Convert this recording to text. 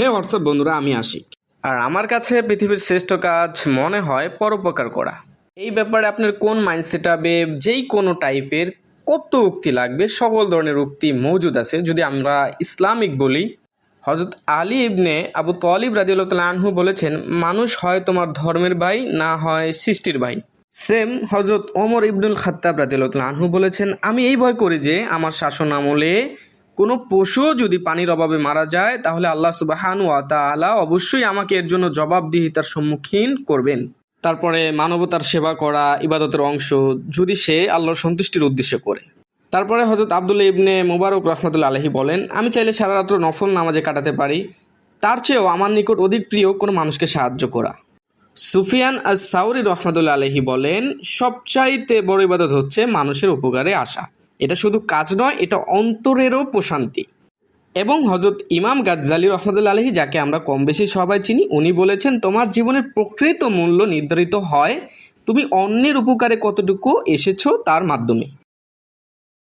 হে WhatsApp বন্ধুরা, আমি আশিক। আর আমার কাছে পৃথিবীর শ্রেষ্ঠ কাজ মনে হয় পরোপকার করা। এই ব্যাপারে আপনার কোন মাইন্ডসেট হবে, যেই কোনো টাইপের কত উক্তি লাগবে, সকল ধরনের উক্তি মজুদ আছে। যদি আমরা ইসলামিক বলি, হজরত আলী ইবনে আবু তালিব রাদিয়াল্লাহু তাআলা আনহু বলেছেন, মানুষ হয় তোমার ধর্মের ভাই, না হয় সৃষ্টির ভাই। সেম হজরত ওমর ইবনুল খাত্তাব রাদিয়াল্লাহু তাআলা আনহু বলেছেন, আমি এই ভয় করি যে আমার শাসন আমলে কোনো পশু যদি পানির অভাবে মারা যায়, তাহলে আল্লাহ সুবহানাহু ওয়া তাআলা অবশ্যই আমাকে এর জন্য জবাবদিহিতার সম্মুখীন করবেন। তারপরে মানবতার সেবা করা ইবাদতের অংশ, যদি সে আল্লাহর সন্তুষ্টির উদ্দেশ্যে করে। তারপরে হজরত আব্দুল্লাহ ইবনে মুবারক রাহমাতুল্লাহ আলাইহি বলেন, আমি চাইলে সারা রাত্র নফল নামাজে কাটাতে পারি, তার চেয়েও আমার নিকট অধিক প্রিয় কোনো মানুষকে সাহায্য করা। সুফিয়ান আস-সাউরি রাহমাতুল্লাহ আলাইহি বলেন, সবচাইতে বড় ইবাদত হচ্ছে মানুষের উপকারে আসা। এটা শুধু কাজ নয়, এটা অন্তরেরও প্রশান্তি। এবং হজরত ইমাম গাজ্জালি রহমতুল্লাহ আলাইহি, যাকে আমরা কম বেশি সবাই চিনি, উনি বলেছেন, তোমার জীবনের প্রকৃত মূল্য নির্ধারিত হয় তুমি অন্যের উপকারে কতটুকু এসেছো তার মাধ্যমে।